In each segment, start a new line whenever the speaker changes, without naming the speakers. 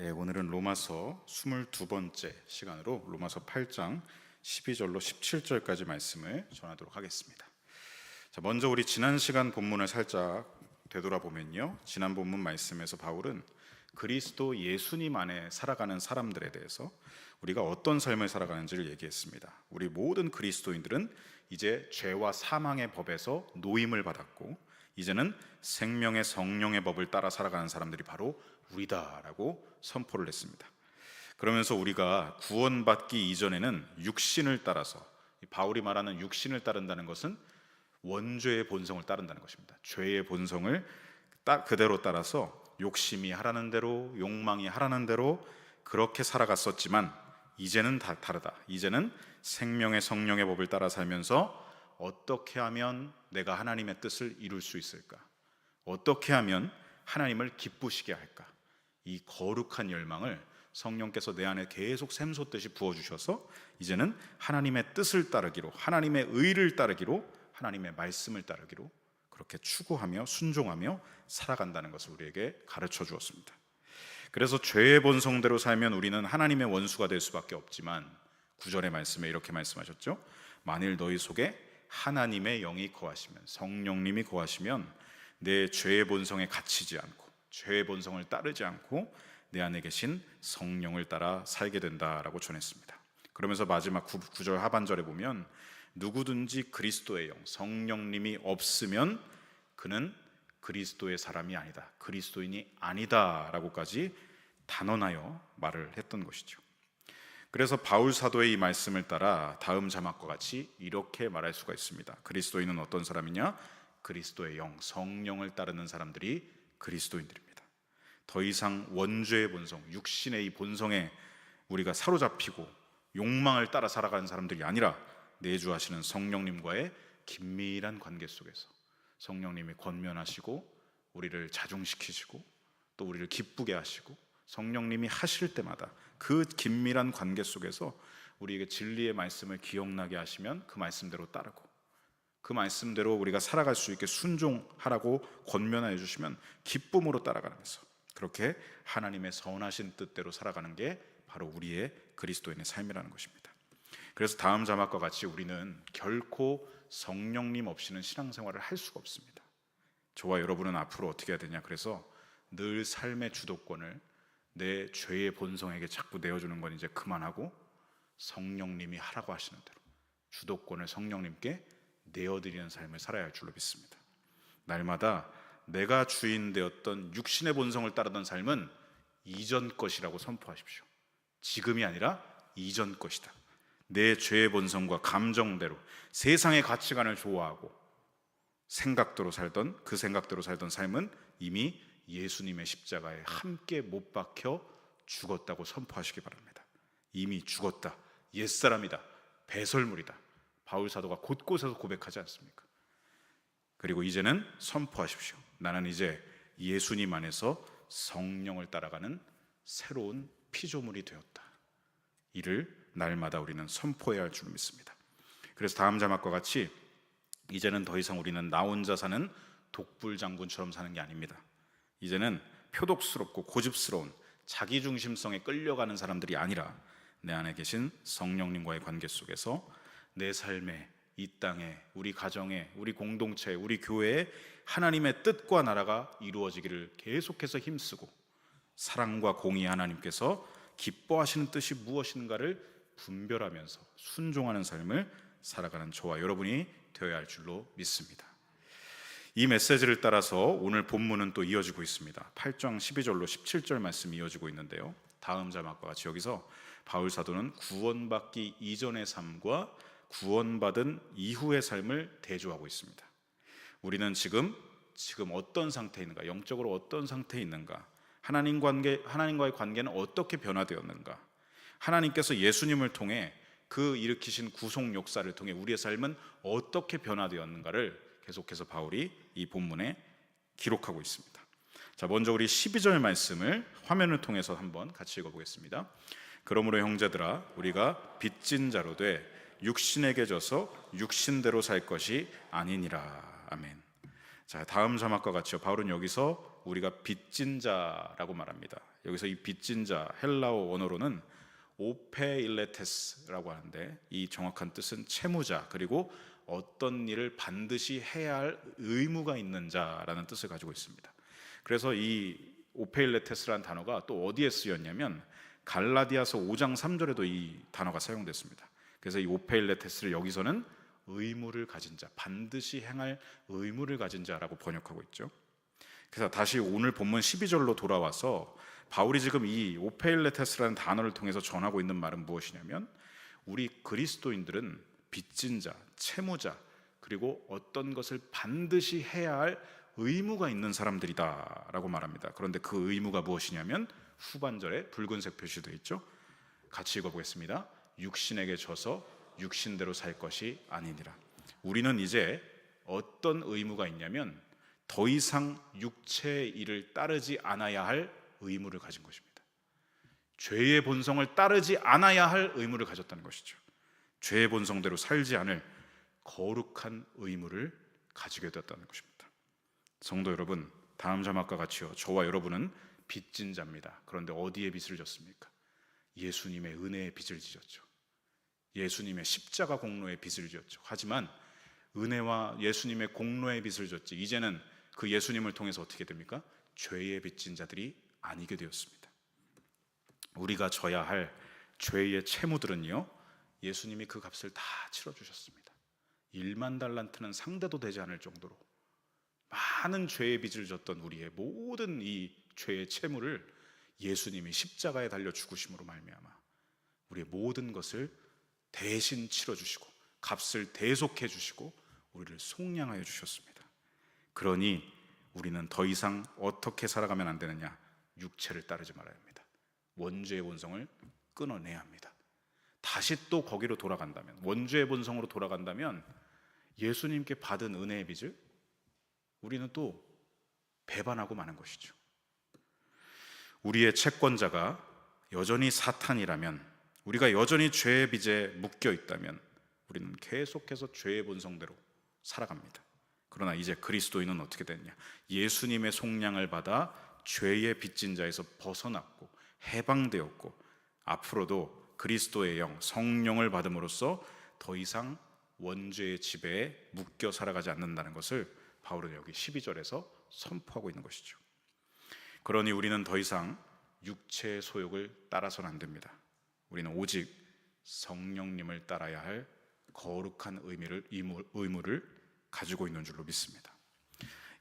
네, 오늘은 로마서 22번째 시간으로 로마서 8장 12절로 17절까지 말씀을 전하도록 하겠습니다. 자, 먼저 우리 지난 시간 본문을 살짝 되돌아보면요, 지난 본문 말씀에서 바울은 그리스도 예수님 안에 살아가는 사람들에 대해서 우리가 어떤 삶을 살아가는지를 얘기했습니다. 우리 모든 그리스도인들은 이제 죄와 사망의 법에서 노임을 받았고 이제는 생명의 성령의 법을 따라 살아가는 사람들이 바로 우리다라고 선포를 했습니다. 그러면서 우리가 구원받기 이전에는 육신을 따라서, 바울이 말하는 육신을 따른다는 것은 원죄의 본성을 따른다는 것입니다. 죄의 본성을 그대로 따라서 욕심이 하라는 대로, 욕망이 하라는 대로 그렇게 살아갔었지만 이제는 다르다. 이제는 생명의 성령의 법을 따라 살면서 어떻게 하면 내가 하나님의 뜻을 이룰 수 있을까? 어떻게 하면 하나님을 기쁘시게 할까? 이 거룩한 열망을 성령께서 내 안에 계속 샘솟듯이 부어주셔서 이제는 하나님의 뜻을 따르기로, 하나님의 의를 따르기로, 하나님의 말씀을 따르기로 그렇게 추구하며 순종하며 살아간다는 것을 우리에게 가르쳐 주었습니다. 그래서 죄의 본성대로 살면 우리는 하나님의 원수가 될 수밖에 없지만 9절의 말씀에 이렇게 말씀하셨죠. 만일 너희 속에 하나님의 영이 거하시면, 성령님이 거하시면 내 죄의 본성에 갇히지 않고 죄의 본성을 따르지 않고 내 안에 계신 성령을 따라 살게 된다라고 전했습니다. 그러면서 마지막 9절 하반절에 보면 누구든지 그리스도의 영, 성령님이 없으면 그는 그리스도의 사람이 아니다, 그리스도인이 아니다라고까지 단언하여 말을 했던 것이죠. 그래서 바울 사도의 이 말씀을 따라 다음 자막과 같이 이렇게 말할 수가 있습니다. 그리스도인은 어떤 사람이냐? 그리스도의 영, 성령을 따르는 사람들이 그리스도인들입니다. 더 이상 원죄의 본성, 육신의 이 본성에 우리가 사로잡히고 욕망을 따라 살아가는 사람들이 아니라 내주하시는 성령님과의 긴밀한 관계 속에서 성령님이 권면하시고 우리를 자중시키시고 또 우리를 기쁘게 하시고 성령님이 하실 때마다 그 긴밀한 관계 속에서 우리에게 진리의 말씀을 기억나게 하시면 그 말씀대로 따르고 그 말씀대로 우리가 살아갈 수 있게 순종하라고 권면하여 주시면 기쁨으로 따라가면서 그렇게 하나님의 선하신 뜻대로 살아가는 게 바로 우리의 그리스도인의 삶이라는 것입니다. 그래서 다음 자막과 같이 우리는 결코 성령님 없이는 신앙생활을 할 수가 없습니다. 저와 여러분은 앞으로 어떻게 해야 되냐? 그래서 늘 삶의 주도권을 내 죄의 본성에게 자꾸 내어주는 건 이제 그만하고 성령님이 하라고 하시는 대로 주도권을 성령님께 내어드리는 삶을 살아야 할 줄로 믿습니다. 날마다 내가 주인 되었던 육신의 본성을 따르던 삶은 이전 것이라고 선포하십시오. 지금이 아니라 이전 것이다. 내 죄의 본성과 감정대로 세상의 가치관을 좋아하고 생각대로 살던 삶은 이미 예수님의 십자가에 함께 못 박혀 죽었다고 선포하시기 바랍니다. 이미 죽었다, 옛사람이다, 배설물이다. 바울 사도가 곳곳에서 고백하지 않습니까? 그리고 이제는 선포하십시오. 나는 이제 예수님 안에서 성령을 따라가는 새로운 피조물이 되었다. 이를 날마다 우리는 선포해야 할 줄 믿습니다. 그래서 다음 자막과 같이 이제는 더 이상 우리는 나 혼자 사는 독불장군처럼 사는 게 아닙니다. 이제는 표독스럽고 고집스러운 자기중심성에 끌려가는 사람들이 아니라 내 안에 계신 성령님과의 관계 속에서 내 삶에, 이 땅에, 우리 가정에, 우리 공동체에, 우리 교회에 하나님의 뜻과 나라가 이루어지기를 계속해서 힘쓰고 사랑과 공의 하나님께서 기뻐하시는 뜻이 무엇인가를 분별하면서 순종하는 삶을 살아가는 저와 여러분이 되어야 할 줄로 믿습니다. 이 메시지를 따라서 오늘 본문은 또 이어지고 있습니다. 8장 12절로 17절 말씀이 이어지고 있는데요, 다음 자막과 같이 여기서 바울 사도는 구원받기 이전의 삶과 구원받은 이후의 삶을 대조하고 있습니다. 우리는 지금 어떤 상태에 있는가, 영적으로 어떤 상태에 있는가, 하나님과의 관계는 어떻게 변화되었는가, 하나님께서 예수님을 통해 그 일으키신 구속 역사를 통해 우리의 삶은 어떻게 변화되었는가를 계속해서 바울이 이 본문에 기록하고 있습니다. 자, 먼저 우리 12절 말씀을 화면을 통해서 한번 같이 읽어보겠습니다. 그러므로 형제들아, 우리가 빚진 자로 돼 육신에게 져서 육신대로 살 것이 아니니라. 아멘. 자, 다음 자막과 같이요, 바울은 여기서 우리가 빚진 자라고 말합니다. 여기서 이 빚진 자 헬라어 원어로는 오페일레테스라고 하는데, 이 정확한 뜻은 채무자, 그리고 어떤 일을 반드시 해야 할 의무가 있는 자라는 뜻을 가지고 있습니다. 그래서 이 오페일레테스라는 단어가 또 어디에 쓰였냐면 갈라디아서 5장 3절에도 이 단어가 사용됐습니다. 그래서 이 오페일레테스를 여기서는 의무를 가진 자, 반드시 행할 의무를 가진 자라고 번역하고 있죠. 그래서 다시 오늘 본문 12절로 돌아와서 바울이 지금 이 오페일레테스라는 단어를 통해서 전하고 있는 말은 무엇이냐면, 우리 그리스도인들은 빚진 자, 채무자, 그리고 어떤 것을 반드시 해야 할 의무가 있는 사람들이다 라고 말합니다. 그런데 그 의무가 무엇이냐면 후반절에 붉은색 표시되어 있죠. 같이 읽어보겠습니다. 육신에게 져서 육신대로 살 것이 아니니라. 우리는 이제 어떤 의무가 있냐면 더 이상 육체의 일을 따르지 않아야 할 의무를 가진 것입니다. 죄의 본성을 따르지 않아야 할 의무를 가졌다는 것이죠. 죄의 본성대로 살지 않을 거룩한 의무를 가지게 되었다는 것입니다. 성도 여러분, 다음 자막과 같이요, 저와 여러분은 빚진 자입니다. 그런데 어디에 빚을 졌습니까? 예수님의 은혜의 빚을 지었죠. 예수님의 십자가 공로의 빚을 지었죠. 하지만 은혜와 예수님의 공로의 빚을 졌지, 이제는 그 예수님을 통해서 어떻게 됩니까? 죄의 빚진 자들이 아니게 되었습니다. 우리가 져야 할 죄의 채무들은요, 예수님이 그 값을 다 치러주셨습니다. 1만 달란트는 상대도 되지 않을 정도로 많은 죄의 빚을 졌던 우리의 모든 이 죄의 채무를 예수님이 십자가에 달려 죽으심으로 말미암아 우리의 모든 것을 대신 치러주시고 값을 대속해 주시고 우리를 속량하여 주셨습니다. 그러니 우리는 더 이상 어떻게 살아가면 안 되느냐? 육체를 따르지 말아야 합니다. 원죄의 본성을 끊어내야 합니다. 다시 또 거기로 돌아간다면, 원죄의 본성으로 돌아간다면 예수님께 받은 은혜의 빚을 우리는 또 배반하고 마는 것이죠. 우리의 채권자가 여전히 사탄이라면, 우리가 여전히 죄의 빚에 묶여 있다면 우리는 계속해서 죄의 본성대로 살아갑니다. 그러나 이제 그리스도인은 어떻게 됐냐? 예수님의 속량을 받아 죄의 빚진 자에서 벗어났고 해방되었고, 앞으로도 그리스도의 영, 성령을 받음으로써 더 이상 원죄의 지배에 묶여 살아가지 않는다는 것을 바울은 여기 12절에서 선포하고 있는 것이죠. 그러니 우리는 더 이상 육체의 소욕을 따라서는 안 됩니다. 우리는 오직 성령님을 따라야 할 거룩한 의무를 가지고 있는 줄로 믿습니다.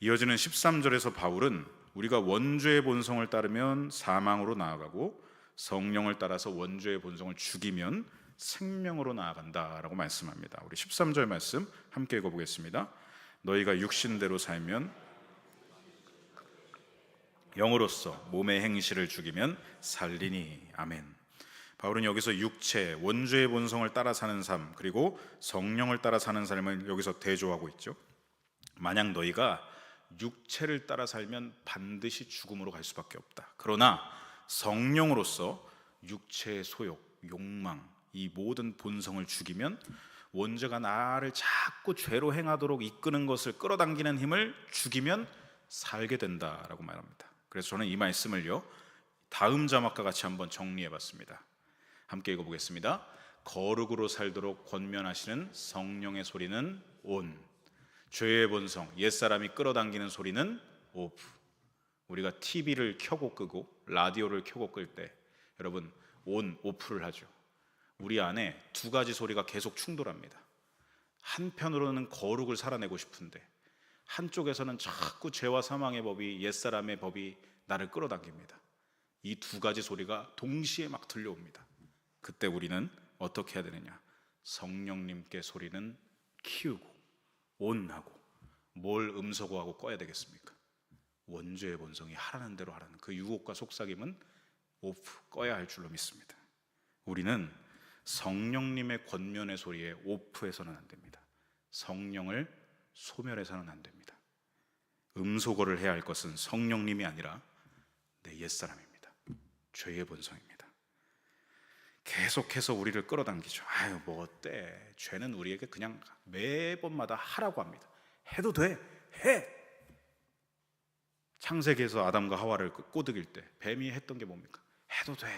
이어지는 13절에서 바울은 우리가 원죄의 본성을 따르면 사망으로 나아가고 성령을 따라서 원죄의 본성을 죽이면 생명으로 나아간다라고 말씀합니다. 우리 13절 말씀 함께 읽어보겠습니다. 너희가 육신대로 살면 영으로서 몸의 행실을 죽이면 살리니. 아멘. 바울은 여기서 육체, 원죄의 본성을 따라 사는 삶, 그리고 성령을 따라 사는 삶을 여기서 대조하고 있죠. 만약 너희가 육체를 따라 살면 반드시 죽음으로 갈 수밖에 없다. 그러나 성령으로서 육체의 소욕, 욕망, 이 모든 본성을 죽이면 원죄가 나를 자꾸 죄로 행하도록 이끄는 것을 끌어당기는 힘을 죽이면 살게 된다라고 말합니다. 그래서 저는 이 말씀을요, 다음 자막과 같이 한번 정리해봤습니다. 함께 읽어보겠습니다. 거룩으로 살도록 권면하시는 성령의 소리는 온, 죄의 본성, 옛사람이 끌어당기는 소리는 오프. 우리가 TV를 켜고 끄고 라디오를 켜고 끌 때 여러분 온, 오프를 하죠. 우리 안에 두 가지 소리가 계속 충돌합니다. 한편으로는 거룩을 살아내고 싶은데 한쪽에서는 자꾸 죄와 사망의 법이, 옛사람의 법이 나를 끌어당깁니다. 이 두 가지 소리가 동시에 막 들려옵니다. 그때 우리는 어떻게 해야 되느냐? 성령님께 소리는 키우고 온하고, 뭘 음소거하고 꺼야 되겠습니까? 원죄의 본성이 하라는 대로 하라는 그 유혹과 속삭임은 오프, 꺼야 할 줄로 믿습니다. 우리는 성령님의 권면의 소리에 오프해서는 안 됩니다. 성령을 소멸해서는 안 됩니다. 음소거를 해야 할 것은 성령님이 아니라 내 옛사람입니다. 죄의 본성입니다. 계속해서 우리를 끌어당기죠. 아유, 뭐 어때? 죄는 우리에게 그냥 매번마다 하라고 합니다. 해도 돼, 해. 창세기에서 아담과 하와를 꼬드길 때 뱀이 했던 게 뭡니까? 해도 돼.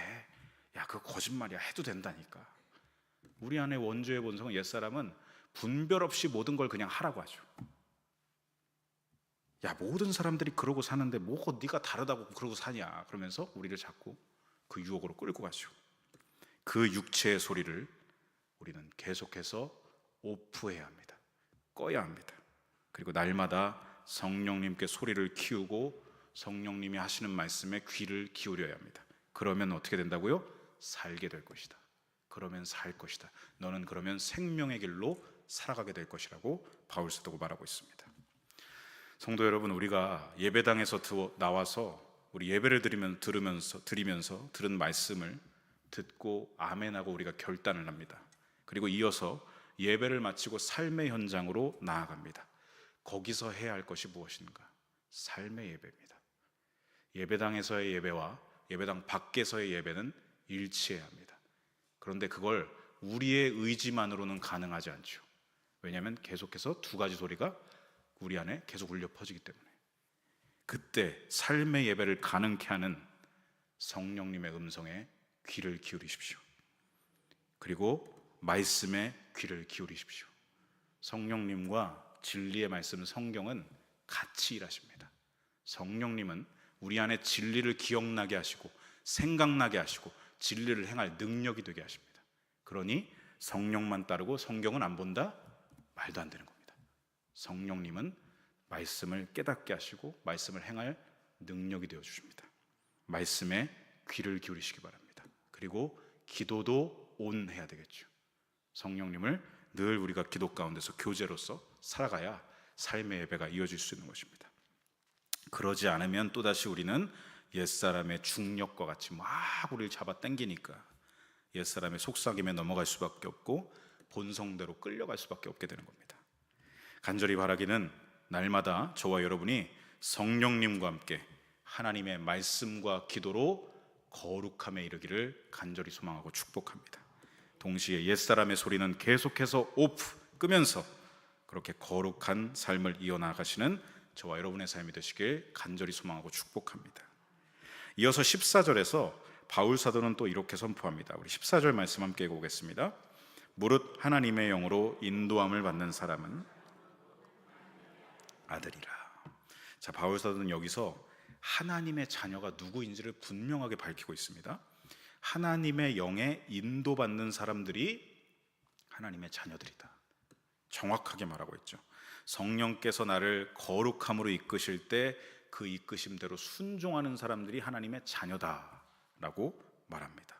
야, 그거 거짓말이야. 해도 된다니까. 우리 안에 원죄의 본성은, 옛사람은 분별 없이 모든 걸 그냥 하라고 하죠. 야, 모든 사람들이 그러고 사는데 뭐가 네가 다르다고 그러고 사냐, 그러면서 우리를 자꾸 그 유혹으로 끌고 가죠. 그 육체의 소리를 우리는 계속해서 오프해야 합니다. 꺼야 합니다. 그리고 날마다 성령님께 소리를 키우고 성령님이 하시는 말씀에 귀를 기울여야 합니다. 그러면 어떻게 된다고요? 살게 될 것이다. 그러면 살 것이다. 너는 그러면 생명의 길로 살아가게 될 것이라고 바울 사도가 말하고 있습니다. 성도 여러분, 우리가 예배당에서 나와서 우리 예배를 드리면서 들은 말씀을 듣고 아멘하고 우리가 결단을 합니다. 그리고 이어서 예배를 마치고 삶의 현장으로 나아갑니다. 거기서 해야 할 것이 무엇인가? 삶의 예배입니다. 예배당에서의 예배와 예배당 밖에서의 예배는 일치해야 합니다. 그런데 그걸 우리의 의지만으로는 가능하지 않죠. 왜냐하면 계속해서 두 가지 소리가 우리 안에 계속 울려 퍼지기 때문에. 그때 삶의 예배를 가능케 하는 성령님의 음성에 귀를 기울이십시오. 그리고 말씀에 귀를 기울이십시오. 성령님과 진리의 말씀, 성경은 같이 일하십니다. 성령님은 우리 안에 진리를 기억나게 하시고 생각나게 하시고 진리를 행할 능력이 되게 하십니다. 그러니 성령만 따르고 성경은 안 본다? 말도 안 되는 겁니다. 성령님은 말씀을 깨닫게 하시고 말씀을 행할 능력이 되어 주십니다. 말씀에 귀를 기울이시기 바랍니다. 그리고 기도도 온해야 되겠죠. 성령님을 늘 우리가 기도 가운데서 교제로서 살아가야 삶의 예배가 이어질 수 있는 것입니다. 그러지 않으면 또다시 우리는 옛사람의 중력과 같이 막 우리를 잡아 당기니까 옛사람의 속삭임에 넘어갈 수밖에 없고 본성대로 끌려갈 수밖에 없게 되는 겁니다. 간절히 바라기는 날마다 저와 여러분이 성령님과 함께 하나님의 말씀과 기도로 거룩함에 이르기를 간절히 소망하고 축복합니다. 동시에 옛사람의 소리는 계속해서 오프 끄면서 그렇게 거룩한 삶을 이어나가시는 저와 여러분의 삶이 되시길 간절히 소망하고 축복합니다. 이어서 14절에서 바울 사도는 또 이렇게 선포합니다. 우리 14절 말씀 함께 읽어보겠습니다. 무릇 하나님의 영으로 인도함을 받는 사람은 아들이라. 자, 바울 사도는 여기서 하나님의 자녀가 누구인지를 분명하게 밝히고 있습니다. 하나님의 영에 인도받는 사람들이 하나님의 자녀들이다. 정확하게 말하고 있죠. 성령께서 나를 거룩함으로 이끄실 때 그 이끄심대로 순종하는 사람들이 하나님의 자녀다라고 말합니다.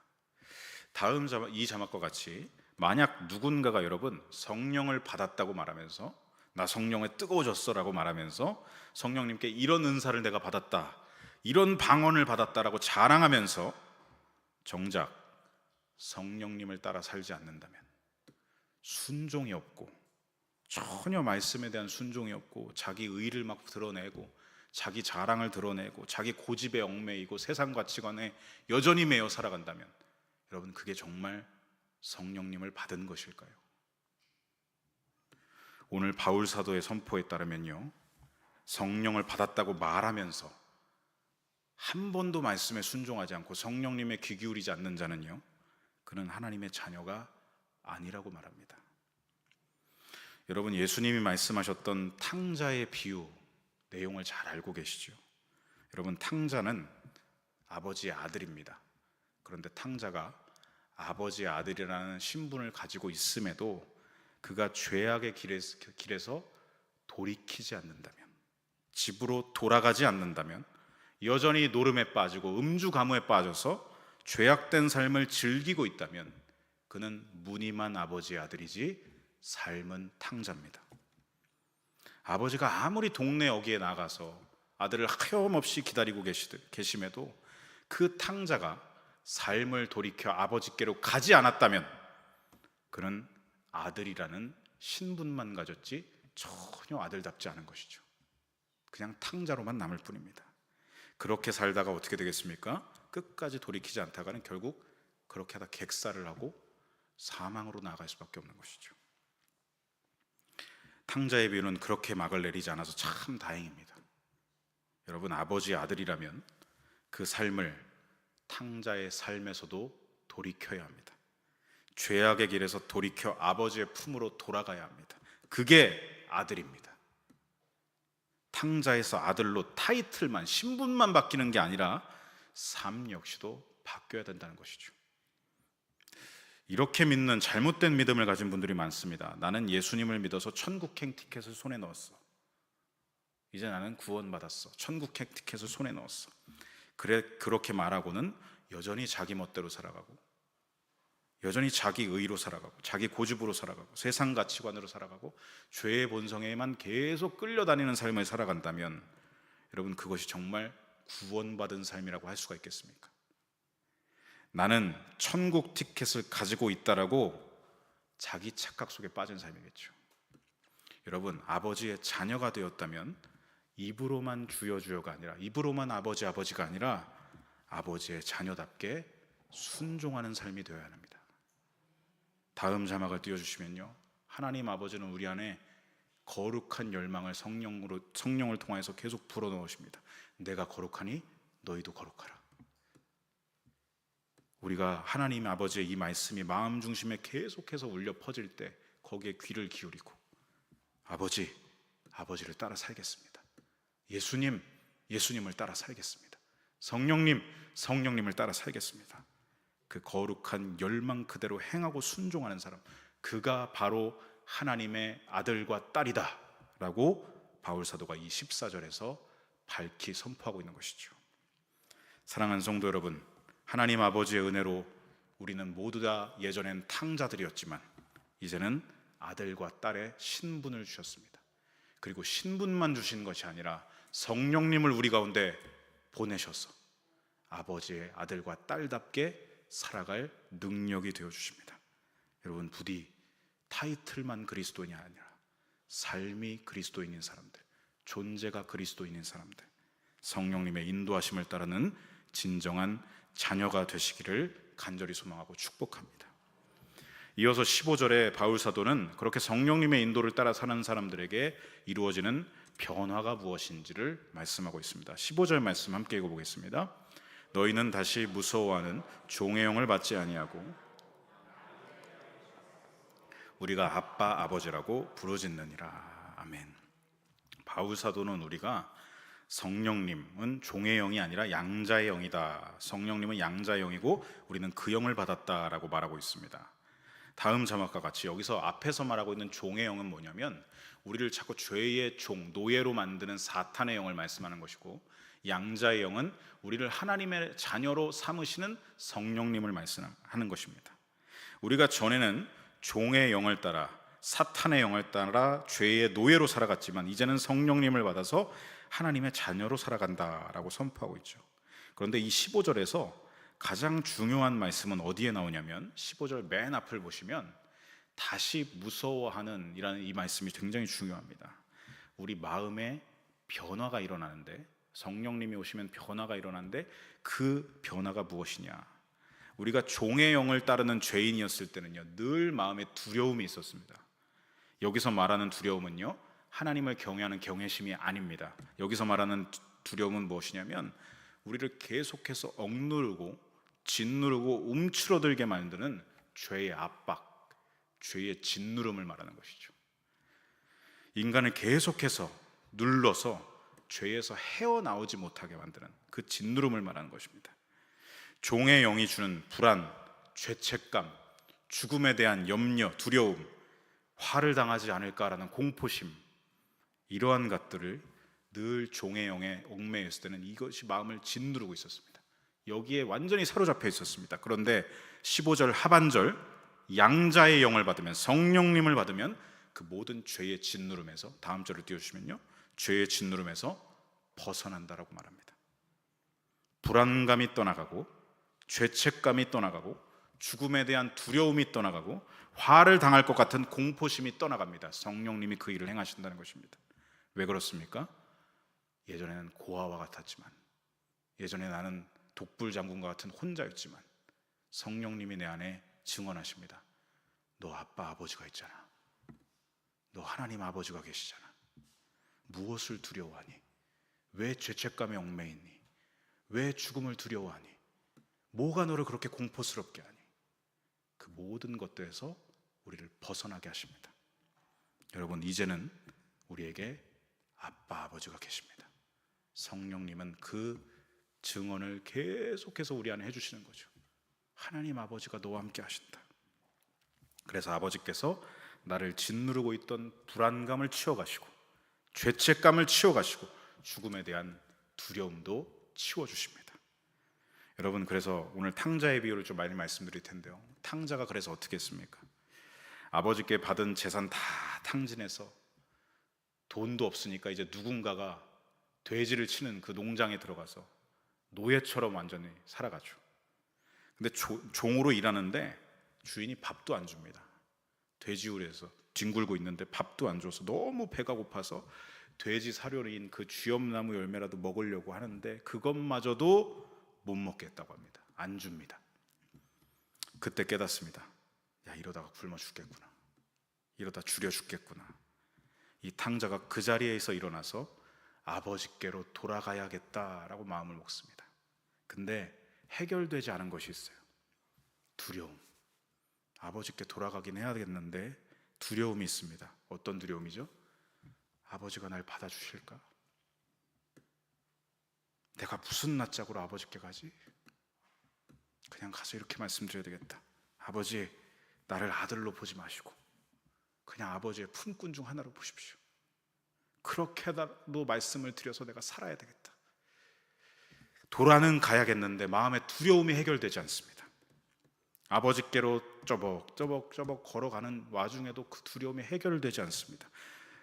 다음 이 자막과 같이 만약 누군가가 여러분 성령을 받았다고 말하면서 나 성령에 뜨거워졌어라고 말하면서 성령님께 이런 은사를 내가 받았다, 이런 방언을 받았다라고 자랑하면서 정작 성령님을 따라 살지 않는다면, 순종이 없고 전혀 말씀에 대한 순종이 없고 자기 의를 막 드러내고 자기 자랑을 드러내고 자기 고집에 얽매이고 세상 가치관에 여전히 매여 살아간다면 여러분, 그게 정말 성령님을 받은 것일까요? 오늘 바울 사도의 선포에 따르면요, 성령을 받았다고 말하면서 한 번도 말씀에 순종하지 않고 성령님의 귀 기울이지 않는 자는요, 그는 하나님의 자녀가 아니라고 말합니다. 여러분, 예수님이 말씀하셨던 탕자의 비유 내용을 잘 알고 계시죠? 여러분, 탕자는 아버지의 아들입니다. 그런데 탕자가 아버지의 아들이라는 신분을 가지고 있음에도 그가 죄악의 길에서 돌이키지 않는다면, 집으로 돌아가지 않는다면, 여전히 노름에 빠지고 음주 가무에 빠져서 죄악된 삶을 즐기고 있다면 그는 무늬만 아버지의 아들이지 삶은 탕자입니다. 아버지가 아무리 동네 어귀에 나가서 아들을 하염없이 기다리고 계심에도 그 탕자가 삶을 돌이켜 아버지께로 가지 않았다면 그는 아들이라는 신분만 가졌지 전혀 아들답지 않은 것이죠. 그냥 탕자로만 남을 뿐입니다. 그렇게 살다가 어떻게 되겠습니까? 끝까지 돌이키지 않다가는 결국 그렇게 하다 객사를 하고 사망으로 나아갈 수밖에 없는 것이죠. 탕자의 비유는 그렇게 막을 내리지 않아서 참 다행입니다. 여러분, 아버지의 아들이라면 그 삶을 탕자의 삶에서도 돌이켜야 합니다. 죄악의 길에서 돌이켜 아버지의 품으로 돌아가야 합니다. 그게 아들입니다. 탕자에서 아들로 타이틀만, 신분만 바뀌는 게 아니라 삶 역시도 바뀌어야 된다는 것이죠. 이렇게 믿는 잘못된 믿음을 가진 분들이 많습니다. 나는 예수님을 믿어서 천국행 티켓을 손에 넣었어. 이제 나는 구원받았어. 천국행 티켓을 손에 넣었어. 그렇게 말하고는 여전히 자기 멋대로 살아가고, 여전히 자기 의로 살아가고, 자기 고집으로 살아가고, 세상 가치관으로 살아가고, 죄의 본성에만 계속 끌려다니는 삶을 살아간다면 여러분, 그것이 정말 구원받은 삶이라고 할 수가 있겠습니까? 나는 천국 티켓을 가지고 있다라고 자기 착각 속에 빠진 삶이겠죠. 여러분, 아버지의 자녀가 되었다면 입으로만 주여 주여가 아니라, 입으로만 아버지 아버지가 아니라 아버지의 자녀답게 순종하는 삶이 되어야 합니다. 다음 자막을 띄워주시면요, 하나님 아버지는 우리 안에 거룩한 열망을 성령을 통해서 계속 불어넣으십니다. 내가 거룩하니 너희도 거룩하라. 우리가 하나님 아버지의 이 말씀이 마음 중심에 계속해서 울려 퍼질 때 거기에 귀를 기울이고, 아버지를 따라 살겠습니다. 예수님을 따라 살겠습니다. 성령님을 따라 살겠습니다. 그 거룩한 열망 그대로 행하고 순종하는 사람, 그가 바로 하나님의 아들과 딸이다 라고 바울사도가 이 14절에서 밝히 선포하고 있는 것이죠. 사랑하는 성도 여러분, 하나님 아버지의 은혜로 우리는 모두 다 예전엔 탕자들이었지만 이제는 아들과 딸의 신분을 주셨습니다. 그리고 신분만 주신 것이 아니라 성령님을 우리 가운데 보내셔서 아버지의 아들과 딸답게 살아갈 능력이 되어주십니다. 여러분, 부디 타이틀만 그리스도인이 아니라 삶이 그리스도인인 사람들, 존재가 그리스도인인 사람들, 성령님의 인도하심을 따르는 진정한 자녀가 되시기를 간절히 소망하고 축복합니다. 이어서 15절에 바울사도는 그렇게 성령님의 인도를 따라 사는 사람들에게 이루어지는 변화가 무엇인지를 말씀하고 있습니다. 15절 말씀 함께 읽어보겠습니다. 너희는 다시 무서워하는 종의 영을 받지 아니하고 우리가 아빠 아버지라고 부르짖느니라. 아멘. 바울사도는 우리가 성령님은 종의 영이 아니라 양자의 영이다, 성령님은 양자의 영이고 우리는 그 영을 받았다라고 말하고 있습니다. 다음 자막과 같이 여기서 앞에서 말하고 있는 종의 영은 뭐냐면 우리를 자꾸 죄의 종, 노예로 만드는 사탄의 영을 말씀하는 것이고, 양자의 영은 우리를 하나님의 자녀로 삼으시는 성령님을 말씀하는 것입니다. 우리가 전에는 종의 영을 따라, 사탄의 영을 따라 죄의 노예로 살아갔지만 이제는 성령님을 받아서 하나님의 자녀로 살아간다라고 선포하고 있죠. 그런데 이 15절에서 가장 중요한 말씀은 어디에 나오냐면 15절 맨 앞을 보시면 다시 무서워하는 이라는 이 말씀이 굉장히 중요합니다. 우리 마음에 변화가 일어나는데, 성령님이 오시면 변화가 일어나는데 그 변화가 무엇이냐? 우리가 종의 영을 따르는 죄인이었을 때는요, 늘 마음에 두려움이 있었습니다. 여기서 말하는 두려움은요, 하나님을 경외하는 경외심이 아닙니다. 여기서 말하는 두려움은 무엇이냐면 우리를 계속해서 억누르고 짓누르고 움츠러들게 만드는 죄의 압박, 죄의 짓누름을 말하는 것이죠. 인간을 계속해서 눌러서 죄에서 헤어나오지 못하게 만드는 그 짓누름을 말하는 것입니다. 종의 영이 주는 불안, 죄책감, 죽음에 대한 염려, 두려움, 화를 당하지 않을까라는 공포심, 이러한 것들을 늘 종의 영에 얽매여 있을 때는 이것이 마음을 짓누르고 있었습니다. 여기에 완전히 사로잡혀 있었습니다. 그런데 15절 하반절, 양자의 영을 받으면, 성령님을 받으면 그 모든 죄의 짓누름에서, 다음 절을 띄워주시면요, 죄의 짓누름에서 벗어난다라고 말합니다. 불안감이 떠나가고, 죄책감이 떠나가고, 죽음에 대한 두려움이 떠나가고, 화를 당할 것 같은 공포심이 떠나갑니다. 성령님이 그 일을 행하신다는 것입니다. 왜 그렇습니까? 예전에는 고아와 같았지만, 예전에 나는 독불장군과 같은 혼자였지만 성령님이 내 안에 증언하십니다. 너 아빠 아버지가 있잖아. 너 하나님 아버지가 계시잖아. 무엇을 두려워하니? 왜 죄책감에 얽매이니? 왜 죽음을 두려워하니? 뭐가 너를 그렇게 공포스럽게 하니? 그 모든 것들에서 우리를 벗어나게 하십니다. 여러분, 이제는 우리에게 아빠, 아버지가 계십니다. 성령님은 그 증언을 계속해서 우리 안에 해주시는 거죠. 하나님 아버지가 너와 함께 하신다. 그래서 아버지께서 나를 짓누르고 있던 불안감을 치워가시고, 죄책감을 치워가시고, 죽음에 대한 두려움도 치워주십니다. 여러분, 그래서 오늘 탕자의 비유를 좀 많이 말씀드릴 텐데요, 탕자가 그래서 어떻게 했습니까? 아버지께 받은 재산 다 탕진해서 돈도 없으니까 이제 누군가가 돼지를 치는 그 농장에 들어가서 노예처럼 완전히 살아가죠. 근데 종으로 일하는데 주인이 밥도 안 줍니다. 돼지우리에서 뒹굴고 있는데 밥도 안 줘서 너무 배가 고파서 돼지 사료인 그 쥐엄나무 열매라도 먹으려고 하는데 그것마저도 못 먹겠다고 합니다. 안 줍니다. 그때 깨닫습니다. 야, 이러다가 굶어 죽겠구나. 이러다 줄여 죽겠구나. 이 탕자가 그 자리에서 일어나서 아버지께로 돌아가야겠다라고 마음을 먹습니다. 근데 해결되지 않은 것이 있어요. 두려움. 아버지께 돌아가긴 해야겠는데 두려움이 있습니다. 어떤 두려움이죠? 아버지가 날 받아주실까? 내가 무슨 낯짝으로 아버지께 가지? 그냥 가서 이렇게 말씀드려야 되겠다. 아버지, 나를 아들로 보지 마시고 그냥 아버지의 품꾼 중 하나로 보십시오. 그렇게라도 말씀을 드려서 내가 살아야 되겠다. 돌아는 가야겠는데 마음의 두려움이 해결되지 않습니다. 아버지께로 쪼벅쪼벅 걸어가는 와중에도 그 두려움이 해결되지 않습니다.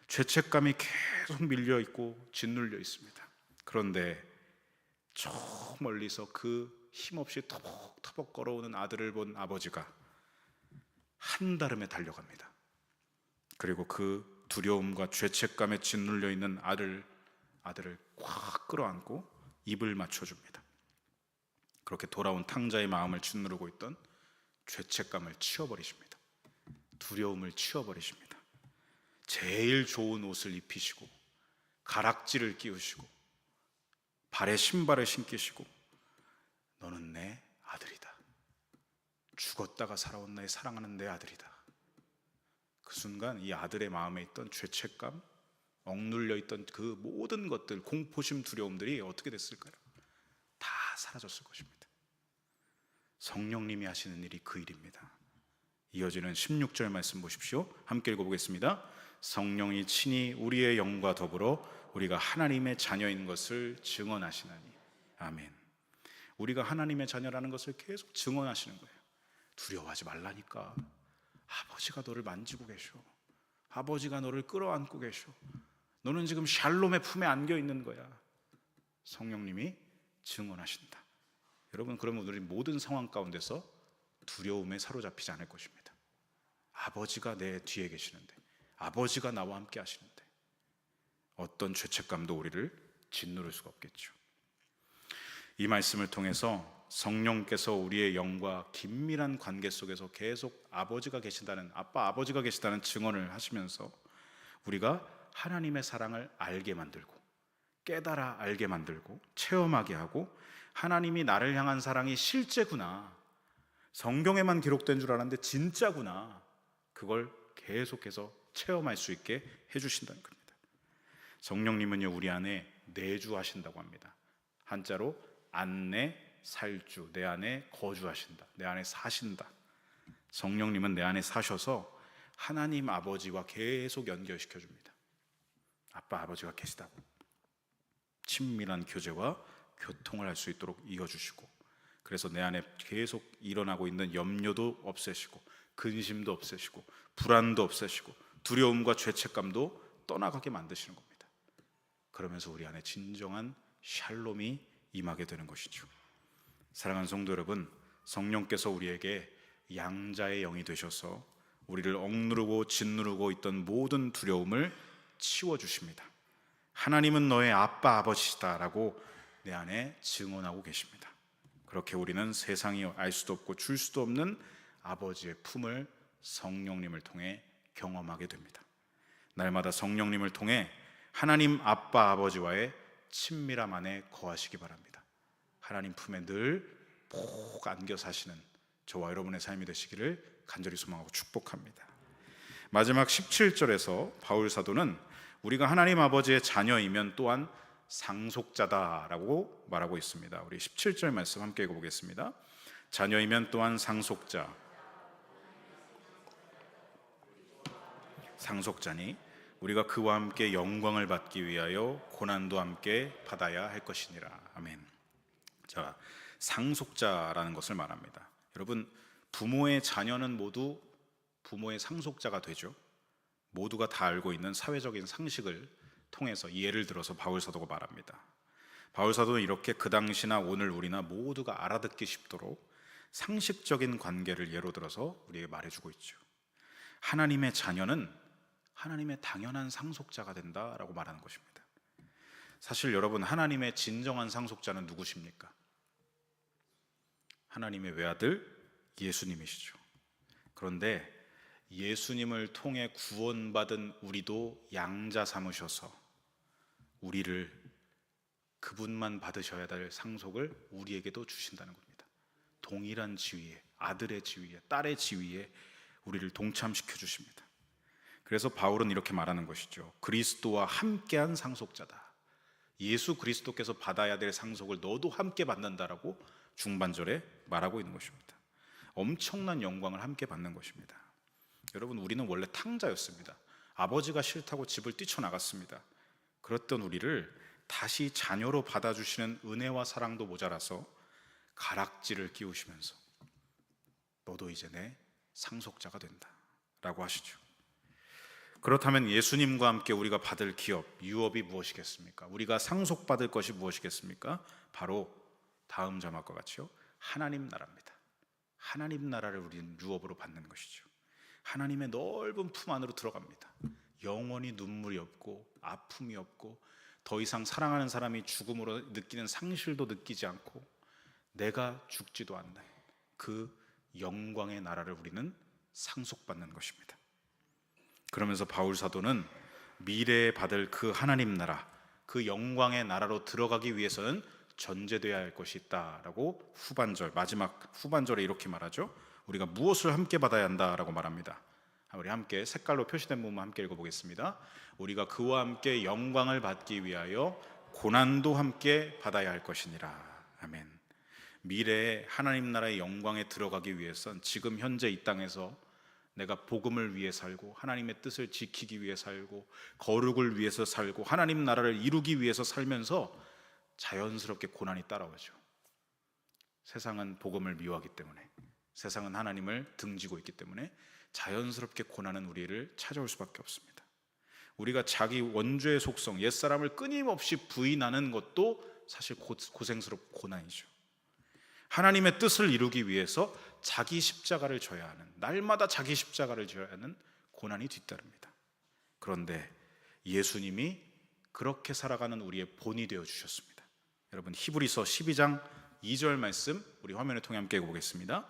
죄책감이 계속 밀려있고 짓눌려 있습니다. 그런데 저 멀리서 그 힘없이 터벅터벅 걸어오는 아들을 본 아버지가 한달음에 달려갑니다. 그리고 그 두려움과 죄책감에 짓눌려 있는 아들을 꽉 끌어안고 입을 맞춰줍니다. 그렇게 돌아온 탕자의 마음을 짓누르고 있던 죄책감을 치워버리십니다. 두려움을 치워버리십니다. 제일 좋은 옷을 입히시고 가락지를 끼우시고 발에 신발을 신기시고 너는 내 아들이다. 죽었다가 살아온 나의 사랑하는 내 아들이다. 그 순간 이 아들의 마음에 있던 죄책감, 억눌려 있던 그 모든 것들, 공포심, 두려움들이 어떻게 됐을까요? 다 사라졌을 것입니다. 성령님이 하시는 일이 그 일입니다. 이어지는 16절 말씀 보십시오. 함께 읽어보겠습니다. 성령이 친히 우리의 영과 더불어 우리가 하나님의 자녀인 것을 증언하시나니. 아멘. 우리가 하나님의 자녀라는 것을 계속 증언하시는 거예요. 두려워하지 말라니까. 아버지가 너를 만지고 계셔. 아버지가 너를 끌어안고 계셔. 너는 지금 샬롬의 품에 안겨 있는 거야. 성령님이 증언하신다. 여러분, 그러면 우리 모든 상황 가운데서 두려움에 사로잡히지 않을 것입니다. 아버지가 내 뒤에 계시는데, 아버지가 나와 함께 하시는데 어떤 죄책감도 우리를 짓누를 수가 없겠죠. 이 말씀을 통해서 성령께서 우리의 영과 긴밀한 관계 속에서 계속 아버지가 계신다는, 아빠 아버지가 계시다는 증언을 하시면서 우리가 하나님의 사랑을 알게 만들고 깨달아 알게 만들고 체험하게 하고, 하나님이 나를 향한 사랑이 실제구나, 성경에만 기록된 줄 알았는데 진짜구나, 그걸 계속해서 체험할 수 있게 해주신다는 겁니다. 성령님은요, 우리 안에 내주하신다고 합니다. 한자로 안내 살주, 내 안에 거주하신다, 내 안에 사신다. 성령님은 내 안에 사셔서 하나님 아버지와 계속 연결시켜 줍니다. 아빠 아버지가 계시다고 친밀한 교제와 교통을 할 수 있도록 이어주시고, 그래서 내 안에 계속 일어나고 있는 염려도 없애시고 근심도 없애시고 불안도 없애시고 두려움과 죄책감도 떠나가게 만드시는 겁니다. 그러면서 우리 안에 진정한 샬롬이 임하게 되는 것이죠. 사랑하는 성도 여러분, 성령께서 우리에게 양자의 영이 되셔서 우리를 억누르고 짓누르고 있던 모든 두려움을 치워주십니다. 하나님은 너의 아빠 아버지시다라고 내 안에 증언하고 계십니다. 그렇게 우리는 세상이 알 수도 없고 줄 수도 없는 아버지의 품을 성령님을 통해 경험하게 됩니다. 날마다 성령님을 통해 하나님 아빠 아버지와의 친밀함 안에 거하시기 바랍니다. 하나님 품에 늘 푹 안겨 사시는 저와 여러분의 삶이 되시기를 간절히 소망하고 축복합니다. 마지막 17절에서 바울 사도는 우리가 하나님 아버지의 자녀이면 또한 상속자다라고 말하고 있습니다. 우리 17절 말씀 함께 읽어보겠습니다. 자녀이면 또한 상속자니 우리가 그와 함께 영광을 받기 위하여 고난도 함께 받아야 할 것이니라. 아멘. 자, 상속자라는 것을 말합니다. 여러분, 부모의 자녀는 모두 부모의 상속자가 되죠. 모두가 다 알고 있는 사회적인 상식을 통해서 예를 들어서 바울 사도가 말합니다. 바울 사도는 이렇게 그 당시나 오늘 우리나 모두가 알아듣기 쉽도록 상식적인 관계를 예로 들어서 우리에게 말해주고 있죠. 하나님의 자녀는 하나님의 당연한 상속자가 된다라고 말하는 것입니다. 사실 여러분, 하나님의 진정한 상속자는 누구십니까? 하나님의 외아들 예수님이시죠. 그런데 예수님을 통해 구원받은 우리도 양자 삼으셔서 우리를 그분만 받으셔야 될 상속을 우리에게도 주신다는 겁니다. 동일한 지위에, 아들의 지위에, 딸의 지위에 우리를 동참시켜 주십니다. 그래서 바울은 이렇게 말하는 것이죠. 그리스도와 함께한 상속자다. 예수 그리스도께서 받아야 될 상속을 너도 함께 받는다라고 중반절에 말하고 있는 것입니다. 엄청난 영광을 함께 받는 것입니다. 여러분, 우리는 원래 탕자였습니다. 아버지가 싫다고 집을 뛰쳐나갔습니다. 그랬던 우리를 다시 자녀로 받아주시는 은혜와 사랑도 모자라서 가락지를 끼우시면서 너도 이제 내 상속자가 된다 라고 하시죠. 그렇다면 예수님과 함께 우리가 받을 기업, 유업이 무엇이겠습니까? 우리가 상속받을 것이 무엇이겠습니까? 바로 다음 자막과 같이요, 하나님 나라입니다. 하나님 나라를 우리는 유업으로 받는 것이죠. 하나님의 넓은 품 안으로 들어갑니다. 영원히 눈물이 없고 아픔이 없고 더 이상 사랑하는 사람이 죽음으로 느끼는 상실도 느끼지 않고 내가 죽지도 않는 그 영광의 나라를 우리는 상속받는 것입니다. 그러면서 바울 사도는 미래에 받을 그 하나님 나라, 그 영광의 나라로 들어가기 위해서는 전제되어야 할 것이 있다라고 마지막 후반절에 이렇게 말하죠. 우리가 무엇을 함께 받아야 한다라고 말합니다. 우리 함께 색깔로 표시된 부분 함께 읽어보겠습니다. 우리가 그와 함께 영광을 받기 위하여 고난도 함께 받아야 할 것이니라. 아멘. 미래에 하나님 나라의 영광에 들어가기 위해선 지금 현재 이 땅에서 내가 복음을 위해 살고 하나님의 뜻을 지키기 위해 살고 거룩을 위해서 살고 하나님 나라를 이루기 위해서 살면서 자연스럽게 고난이 따라오죠. 세상은 복음을 미워하기 때문에, 세상은 하나님을 등지고 있기 때문에 자연스럽게 고난은 우리를 찾아올 수밖에 없습니다. 우리가 자기 원죄의 속성, 옛사람을 끊임없이 부인하는 것도 사실 고생스럽고 고난이죠. 하나님의 뜻을 이루기 위해서 자기 십자가를 져야 하는, 날마다 자기 십자가를 져야 하는 고난이 뒤따릅니다. 그런데 예수님이 그렇게 살아가는 우리의 본이 되어 주셨습니다. 여러분, 히브리서 12장 2절 말씀 우리 화면을 통해 함께 읽어보겠습니다.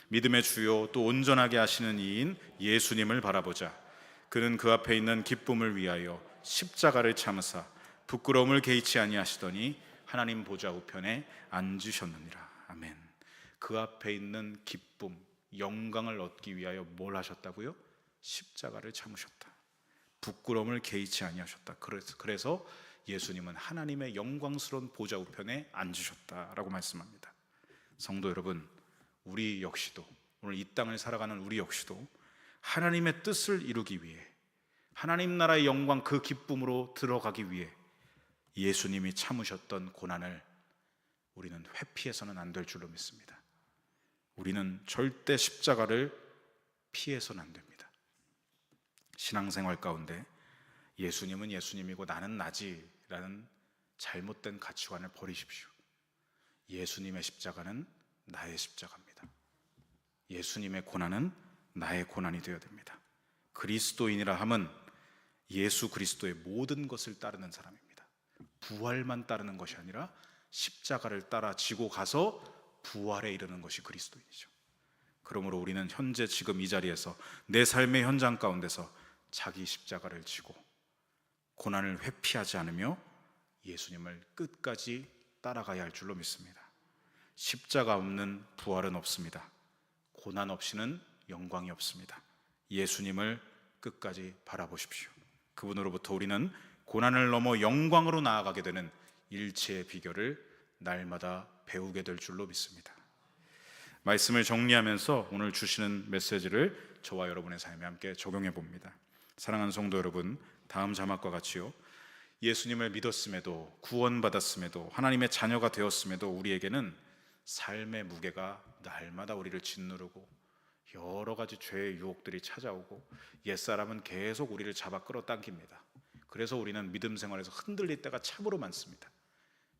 믿음의 주요 또 온전하게 하시는 이인 예수님을 바라보자. 그는 그 앞에 있는 기쁨을 위하여 십자가를 참으사 부끄러움을 개의치 아니하시더니 하나님 보좌 우편에 앉으셨느니라. 아멘. 그 앞에 있는 기쁨, 영광을 얻기 위하여 뭘 하셨다고요? 십자가를 참으셨다. 부끄러움을 개의치 아니하셨다. 그래서 예수님은 하나님의 영광스러운 보좌 우편에 앉으셨다라고 말씀합니다. 성도 여러분, 우리 역시도 오늘 이 땅을 살아가는 우리 역시도 하나님의 뜻을 이루기 위해 하나님 나라의 영광 그 기쁨으로 들어가기 위해 예수님이 참으셨던 고난을 우리는 회피해서는 안 될 줄로 믿습니다. 우리는 절대 십자가를 피해서는 안 됩니다. 신앙생활 가운데 예수님은 예수님이고 나는 나지라는 잘못된 가치관을 버리십시오. 예수님의 십자가는 나의 십자가입니다. 예수님의 고난은 나의 고난이 되어야 됩니다. 그리스도인이라 함은 예수 그리스도의 모든 것을 따르는 사람입니다. 부활만 따르는 것이 아니라 십자가를 따라 지고 가서 부활에 이르는 것이 그리스도인이죠. 그러므로 우리는 현재 지금 이 자리에서 내 삶의 현장 가운데서 자기 십자가를 지고 고난을 회피하지 않으며 예수님을 끝까지 따라가야 할 줄로 믿습니다. 십자가 없는 부활은 없습니다. 고난 없이는 영광이 없습니다. 예수님을 끝까지 바라보십시오. 그분으로부터 우리는 고난을 넘어 영광으로 나아가게 되는 일체의 비결을 날마다 배우게 될 줄로 믿습니다. 말씀을 정리하면서 오늘 주시는 메시지를 저와 여러분의 삶에 함께 적용해 봅니다. 사랑하는 성도 여러분, 다음 자막과 같이요, 예수님을 믿었음에도, 구원받았음에도, 하나님의 자녀가 되었음에도 우리에게는 삶의 무게가 날마다 우리를 짓누르고 여러 가지 죄의 유혹들이 찾아오고 옛사람은 계속 우리를 잡아 끌어당깁니다. 그래서 우리는 믿음 생활에서 흔들릴 때가 참으로 많습니다.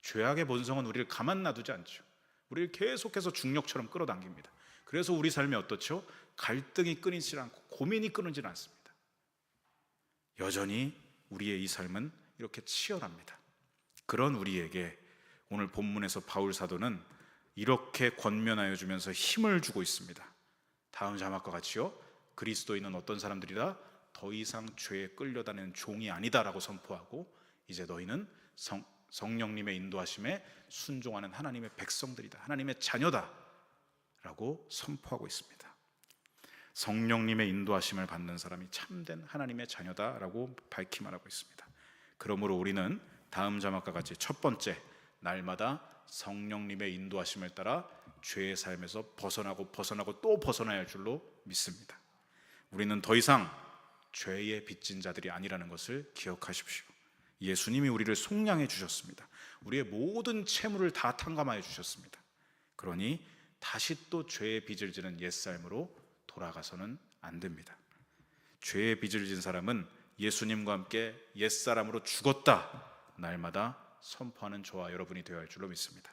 죄악의 본성은 우리를 가만 놔두지 않죠. 우리를 계속해서 중력처럼 끌어당깁니다. 그래서 우리 삶이 어떻죠? 갈등이 끊이지 않고 고민이 끊이지 않습니다. 여전히 우리의 이 삶은 이렇게 치열합니다. 그런 우리에게 오늘 본문에서 바울 사도는 이렇게 권면하여 주면서 힘을 주고 있습니다. 다음 자막과 같이요, 그리스도인은 어떤 사람들이라? 더 이상 죄에 끌려다니는 종이 아니다라고 선포하고, 이제 너희는 성령님의 인도하심에 순종하는 하나님의 백성들이다, 하나님의 자녀다 라고 선포하고 있습니다. 성령님의 인도하심을 받는 사람이 참된 하나님의 자녀다라고 밝히 말하고 있습니다. 그러므로 우리는 다음 자막과 같이 첫 번째, 날마다 성령님의 인도하심을 따라 죄의 삶에서 벗어나고 또 벗어나야 할 줄로 믿습니다. 우리는 더 이상 죄의 빚진 자들이 아니라는 것을 기억하십시오. 예수님이 우리를 속량해 주셨습니다. 우리의 모든 채무를 다 탕감하여 주셨습니다. 그러니 다시 또 죄의 빚을 지는 옛삶으로 돌아가서는 안 됩니다. 죄의 빚을 진 사람은 예수님과 함께 옛사람으로 죽었다, 날마다 선포하는 저와 여러분이 되어야 할 줄로 믿습니다.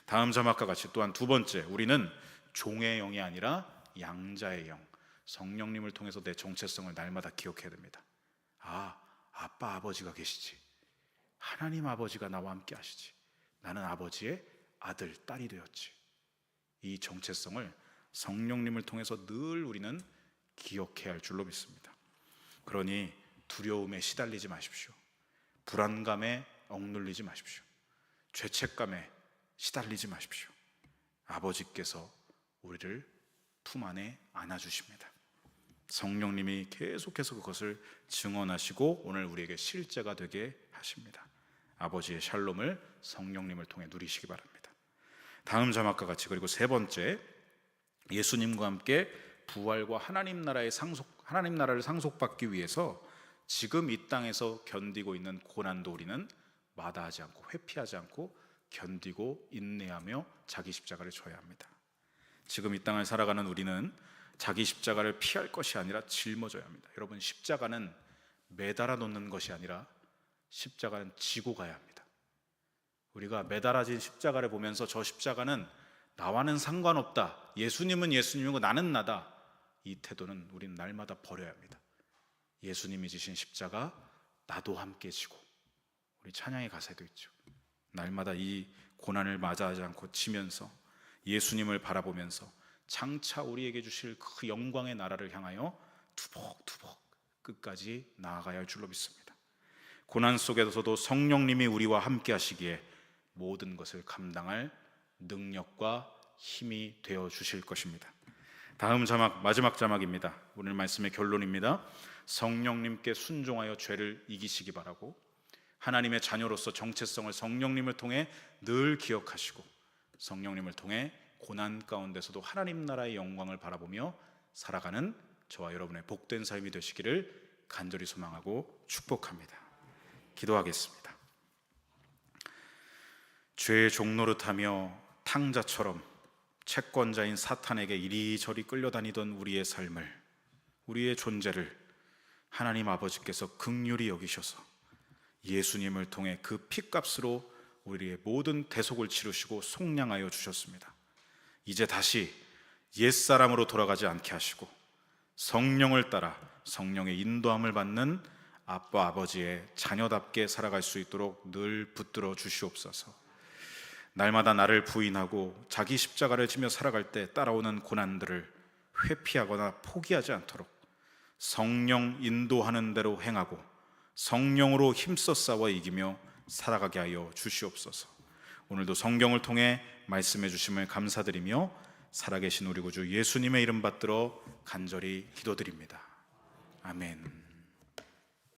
다음 자막과 같이 또한 두 번째, 우리는 종의 영이 아니라 양자의 영, 성령님을 통해서 내 정체성을 날마다 기억해야 됩니다. 아빠 아버지가 계시지, 하나님 아버지가 나와 함께 하시지, 나는 아버지의 아들 딸이 되었지. 이 정체성을 성령님을 통해서 늘 우리는 기억해야 할 줄로 믿습니다. 그러니 두려움에 시달리지 마십시오. 불안감에 억눌리지 마십시오. 죄책감에 시달리지 마십시오. 아버지께서 우리를 품 안에 안아주십니다. 성령님이 계속해서 그것을 증언하시고 오늘 우리에게 실제가 되게 하십니다. 아버지의 샬롬을 성령님을 통해 누리시기 바랍니다. 다음 자막과 같이, 그리고 세 번째, 예수님과 함께 부활과 하나님 나라를 상속받기 위해서 지금 이 땅에서 견디고 있는 고난도 우리는 마다하지 않고 회피하지 않고 견디고 인내하며 자기 십자가를 져야 합니다. 지금 이 땅을 살아가는 우리는 자기 십자가를 피할 것이 아니라 짊어져야 합니다. 여러분, 십자가는 매달아 놓는 것이 아니라 십자가는 지고 가야 합니다. 우리가 매달아진 십자가를 보면서 저 십자가는 나와는 상관없다, 예수님은 예수님이고 나는 나다, 이 태도는 우리는 날마다 버려야 합니다. 예수님이 지신 십자가 나도 함께 지고, 우리 찬양의 가사에도 있죠. 날마다 이 고난을 맞이하지 않고 지면서 예수님을 바라보면서 장차 우리에게 주실 그 영광의 나라를 향하여 투벅투벅 끝까지 나아가야 할 줄로 믿습니다. 고난 속에서도 성령님이 우리와 함께 하시기에 모든 것을 감당할 능력과 힘이 되어 주실 것입니다. 다음 자막, 마지막 자막입니다. 오늘 말씀의 결론입니다. 성령님께 순종하여 죄를 이기시기 바라고, 하나님의 자녀로서 정체성을 성령님을 통해 늘 기억하시고, 성령님을 통해 고난 가운데서도 하나님 나라의 영광을 바라보며 살아가는 저와 여러분의 복된 삶이 되시기를 간절히 소망하고 축복합니다. 기도하겠습니다. 죄의 종노릇하며 탕자처럼 채권자인 사탄에게 이리저리 끌려다니던 우리의 삶을, 우리의 존재를 하나님 아버지께서 긍휼히 여기셔서 예수님을 통해 그 피값으로 우리의 모든 대속을 치르시고 속량하여 주셨습니다. 이제 다시 옛사람으로 돌아가지 않게 하시고 성령을 따라 성령의 인도함을 받는 아빠 아버지의 자녀답게 살아갈 수 있도록 늘 붙들어 주시옵소서. 날마다 나를 부인하고 자기 십자가를 지며 살아갈 때 따라오는 고난들을 회피하거나 포기하지 않도록 성령 인도하는 대로 행하고 성령으로 힘써 싸워 이기며 살아가게 하여 주시옵소서. 오늘도 성경을 통해 말씀해 주심을 감사드리며 살아계신 우리 구주 예수님의 이름 받들어 간절히 기도드립니다. 아멘.